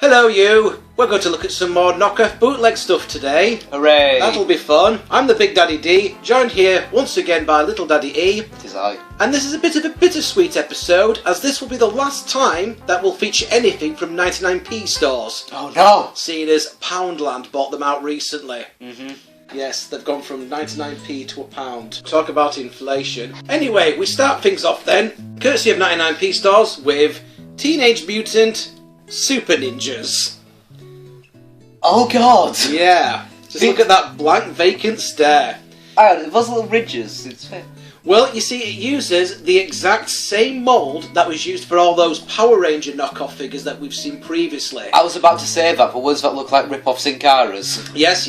Hello you! We're going to look at some more knockoff bootleg stuff today. Hooray! That'll be fun. I'm the Big Daddy D, joined here once again by Little Daddy E. It is I. And this is a bit of a bittersweet episode, as this will be the last time that we'll feature anything from 99p stores. Oh no! Seeing as Poundland bought them out recently. Yes, they've gone from 99p to £1. Talk about inflation. Anyway, we start things off then, courtesy of 99p stores, with Teenage Mutant Super Ninjas. Oh god! Yeah, just look at that blank, vacant stare. Oh, those little ridges, it's fair. Well, you see, it uses the exact same mould that was used for all those Power Ranger knockoff figures that we've seen previously. I was about to say that, but ones that look like rip-offs in Caras. Yes.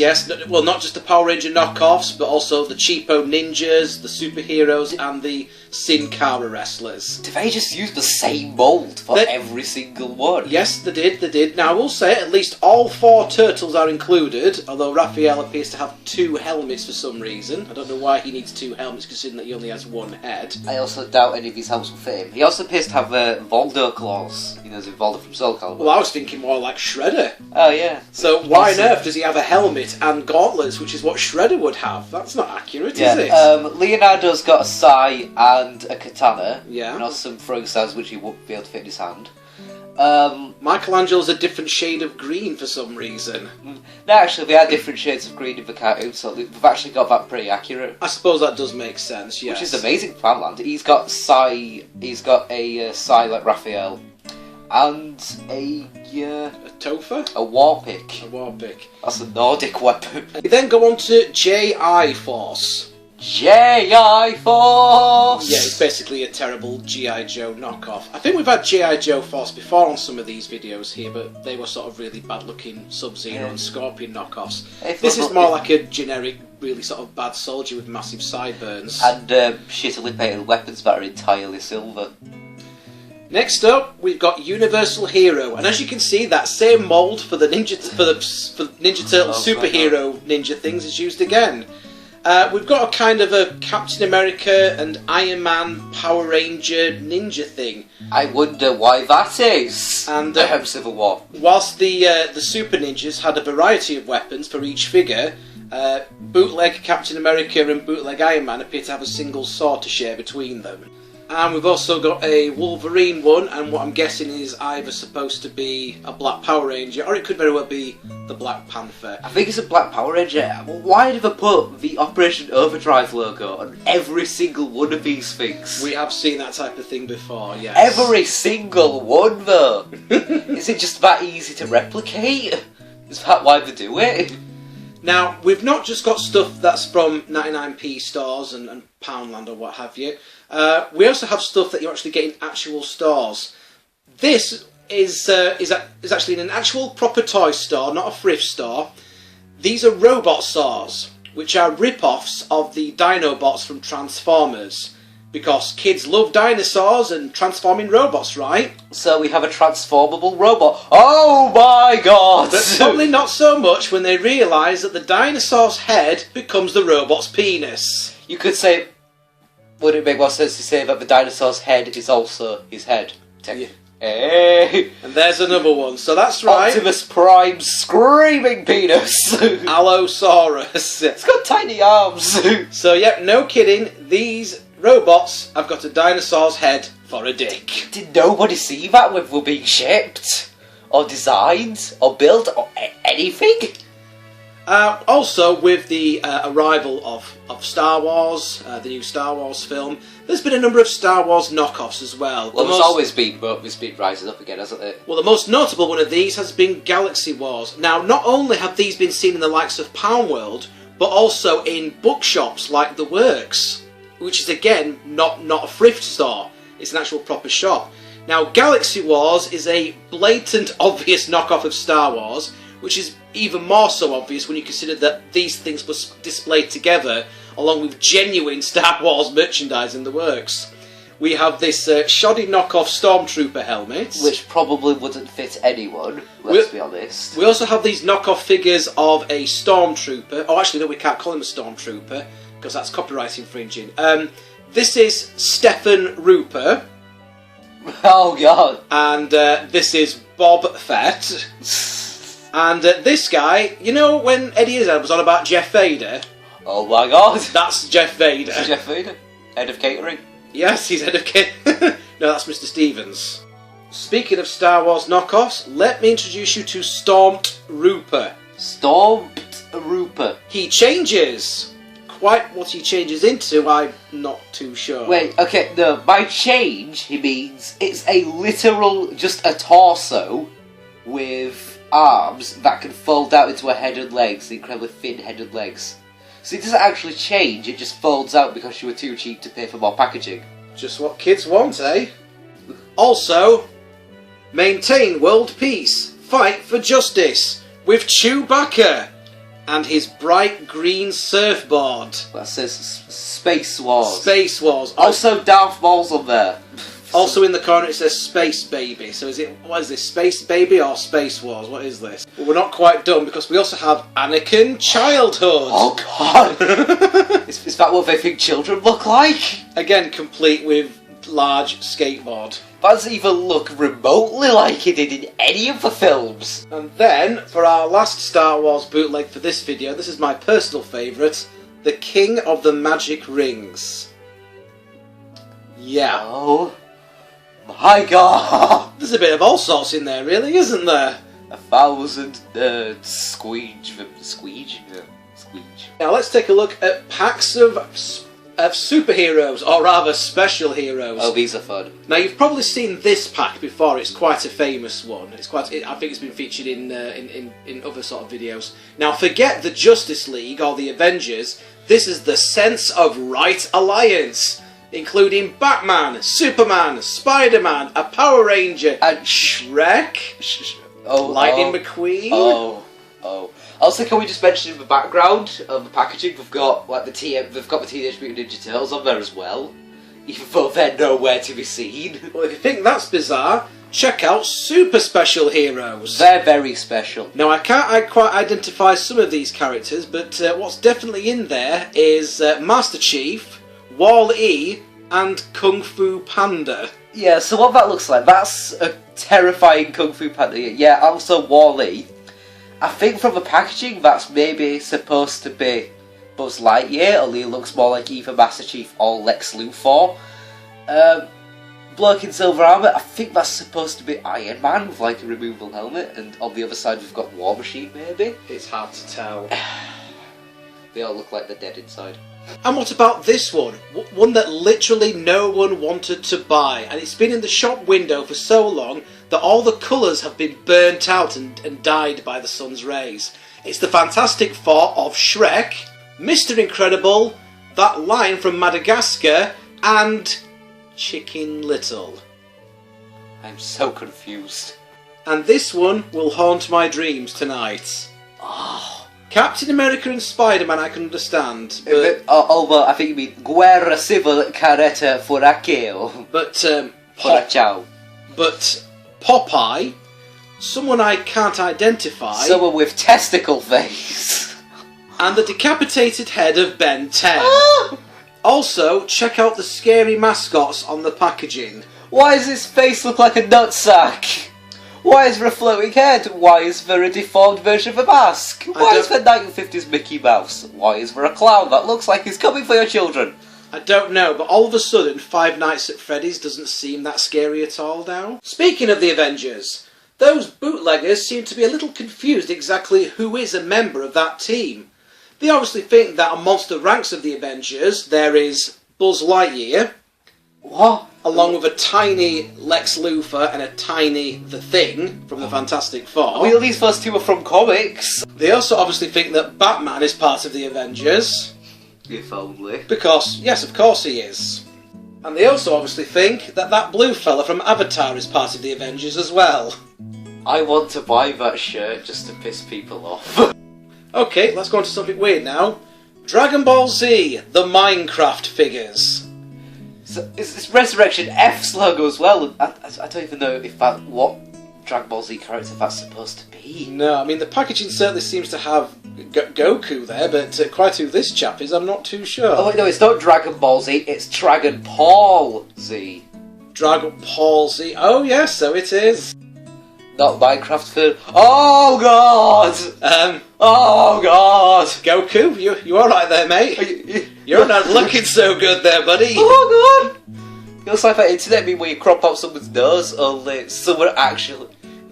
Well, not just the Power Ranger knockoffs, but also the cheapo ninjas, the superheroes, and the Sin Cara wrestlers. Do they just use the same mould for every single one? Yes, they did. Now, I will say, at least all 4 turtles are included, although Raphael appears to have 2 helmets for some reason. I don't know why he needs 2 helmets, considering that he only has 1 head. I also doubt any of his helmets will fit him. He also appears to have Voldo claws, you know, as in Voldo from Soul Calibur. Well, I was thinking more like Shredder. Oh, yeah. So why on earth does he have a helmet and gauntlets, which is what Shredder would have? That's not accurate, is it? Leonardo's got a sai and a katana. Yeah. And also some throwing stars which he won't be able to fit in his hand. Michelangelo's a different shade of green for some reason. No, actually, they are different shades of green in the cartoon, so they've actually got that pretty accurate. I suppose that does make sense, yes. Which is amazing for Poundland. He's got a sai like Raphael, and a Topher? a war pick. A war pick. That's a Nordic weapon. We then go on to J.I. Force. J.I. Force! Yeah, it's basically a terrible G.I. Joe knockoff. I think we've had G.I. Joe Force before on some of these videos here, but they were sort of really bad-looking Sub-Zero and Scorpion knockoffs. This is more like a generic, really sort of bad soldier with massive sideburns. And shittily painted weapons that are entirely silver. Next up, we've got Universal Hero, and as you can see, that same mould for the Ninja Turtle superhero ninja things is used again. We've got a kind of a Captain America and Iron Man Power Ranger ninja thing. I wonder why that is. And Civil War. Whilst the Super Ninjas had a variety of weapons for each figure, Bootleg Captain America and Bootleg Iron Man appear to have a single sword to share between them. And we've also got a Wolverine one, and what I'm guessing is either supposed to be a Black Power Ranger, or it could very well be the Black Panther. I think it's a Black Power Ranger. Why did they put the Operation Overdrive logo on every single one of these things? We have seen that type of thing before, yes. Every single one, though! Is it just that easy to replicate? Is that why they do it? Now, we've not just got stuff that's from 99p stores and Poundland or what have you. We also have stuff that you actually get in actual stores. This is actually in an actual proper toy store, not a thrift store. These are robot saws, which are rip-offs of the Dinobots from Transformers. Because kids love dinosaurs and transforming robots, right? So we have a transformable robot. Oh my god! But probably not so much when they realise that the dinosaur's head becomes the robot's penis. You could say, would it make more sense to say that the dinosaur's head is also his head? Yeah. Hey. And there's another one, so that's right. Optimus Prime's screaming penis! Allosaurus. It's got tiny arms! So yep, no kidding, these robots have got a dinosaur's head for a dick. Did nobody see that when they were being shipped? Or designed? Or built? Or anything? Also, with the arrival of Star Wars, the new Star Wars film, there's been a number of Star Wars knockoffs as well. Well, there's always been, but it's been rising up again, hasn't it? Well, the most notable one of these has been Galaxy Wars. Now, not only have these been seen in the likes of Pound World, but also in bookshops like The Works, which is again not a thrift store, it's an actual proper shop. Now, Galaxy Wars is a blatant, obvious knockoff of Star Wars, which is even more so obvious when you consider that these things were displayed together along with genuine Star Wars merchandise in The Works. We have this shoddy knockoff Stormtrooper helmet, which probably wouldn't fit anyone, let's be honest. We also have these knockoff figures of a Stormtrooper. Oh, actually, no, we can't call him a Stormtrooper, because that's copyright infringing. This is Stefan Rooper. Oh god. And this is Bob Fett. And this guy, you know when Eddie Izzard was on about Jeff Vader? Oh my god! That's Jeff Vader. Jeff Vader, head of catering. Yes, he's head of catering. No, that's Mr. Stevens. Speaking of Star Wars knockoffs, let me introduce you to Stormtrooper. Stormtrooper. He changes. Quite what he changes into, I'm not too sure. Wait, okay, no, by change, he means it's a literal, just a torso with arms that can fold out into a head and legs, the incredibly thin head and legs. So it doesn't actually change, it just folds out because you were too cheap to pay for more packaging. Just what kids want, eh? Also, maintain world peace, fight for justice, with Chewbacca and his bright green surfboard. That says Space Wars. Space Wars. Also Darth Maul's on there. Also in the corner it says Space Baby. So what is this, Space Baby or Space Wars? What is this? Well, we're not quite done because we also have Anakin Childhood. Oh god! Is that what they think children look like? Again, complete with large skateboard. That doesn't even look remotely like it did in any of the films. And then, for our last Star Wars bootleg for this video, this is my personal favourite, the King of the Magic Rings. Yeah. Oh my god! There's a bit of all sorts in there, really, isn't there? 1,000 squeege. Now let's take a look at packs of superheroes, or rather special heroes. Oh, these are fun. Now you've probably seen this pack before. It's quite a famous one. I think it's been featured in other sort of videos. Now forget the Justice League or the Avengers. This is the Sense of Right Alliance, including Batman, Superman, Spider-Man, a Power Ranger, and Shrek, Lightning McQueen. Oh. Also, can we just mention in the background of the packaging, they've got the Teenage Mutant Ninja Turtles on there as well, even though they're nowhere to be seen. Well, if you think that's bizarre, check out Super Special Heroes. They're very special. Now, I can't quite identify some of these characters, but what's definitely in there is Master Chief, Wall-E, and Kung Fu Panda. Yeah, so what that looks like, that's a terrifying Kung Fu Panda. Yeah, also Wall-E. I think from the packaging, that's maybe supposed to be Buzz Lightyear, only he looks more like either Master Chief or Lex Luthor. Bloke in silver armour, I think that's supposed to be Iron Man with like a removable helmet, and on the other side we've got War Machine maybe? It's hard to tell. They all look like they're dead inside. And what about this one? One that literally no one wanted to buy, and it's been in the shop window for so long that all the colours have been burnt out and died by the sun's rays. It's the Fantastic Four of Shrek, Mr. Incredible, that line from Madagascar, and Chicken Little. I'm so confused. And this one will haunt my dreams tonight. Oh. Captain America and Spider-Man I can understand, but... Although I think you mean Guerra Civil Carreta Furaceo. But, Furacao. But Popeye, someone I can't identify... Someone with testicle face. And the decapitated head of Ben 10. Also, check out the scary mascots on the packaging. Why does his face look like a nutsack? Why is there a floating head? Why is there a deformed version of a mask? Why is there 1950s Mickey Mouse? Why is there a clown that looks like he's coming for your children? I don't know, but all of a sudden Five Nights at Freddy's doesn't seem that scary at all now. Speaking of the Avengers, those bootleggers seem to be a little confused exactly who is a member of that team. They obviously think that amongst the ranks of the Avengers there is Buzz Lightyear. What? Along with a tiny Lex Luthor and a tiny The Thing from the Fantastic Four. Well, these first two are from comics. They also obviously think that Batman is part of the Avengers. If only. Because, yes, of course he is. And they also obviously think that that blue fella from Avatar is part of the Avengers as well. I want to buy that shirt just to piss people off. Okay, let's go on to something weird now. Dragon Ball Z, the Minecraft figures. So, it's Resurrection F's logo as well. I don't even know if what Dragon Ball Z character that's supposed to be. No, I mean the packaging certainly seems to have Goku there, but quite who this chap is, I'm not too sure. Oh wait, no, it's not Dragon Ball Z, it's Dragon Paul Z. Dragon Paul Z, oh yes, so it is. Not Minecraft film. Oh god! Oh god! Goku, you alright there, mate? You're not looking so good there, buddy. Oh god! It looks like that internet meme where you crop out someone's nose, only someone actually...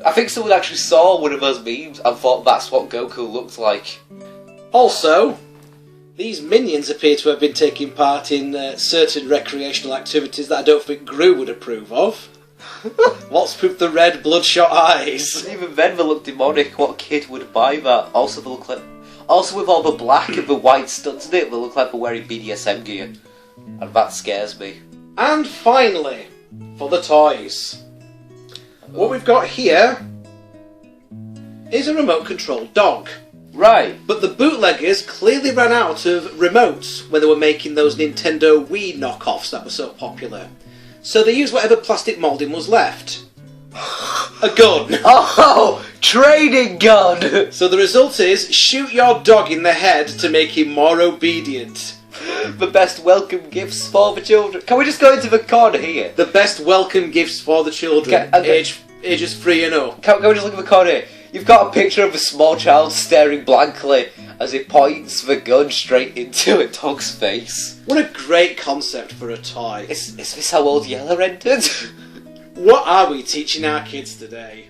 I think someone actually saw one of those memes and thought that's what Goku looked like. Also, these minions appear to have been taking part in certain recreational activities that I don't think Gru would approve of. What's with the red bloodshot eyes? Even then they look demonic. What kid would buy that? Also, they look like... Also, with all the black and the white studs in it, they look like they're wearing BDSM gear. And that scares me. And finally, for the toys. What we've got here is a remote-controlled dog. Right. But the bootleggers clearly ran out of remotes when they were making those Nintendo Wii knockoffs that were so popular. So they used whatever plastic moulding was left. A gun. Oh, training gun! So the result is, shoot your dog in the head to make him more obedient. The best welcome gifts for the children. Can we just go into the corner here? The best welcome gifts for the children, ages 3 and up. Can we just look at the corner here? You've got a picture of a small child staring blankly as he points the gun straight into a dog's face. What a great concept for a toy. Is this how Old Yeller ended? What are we teaching our kids today?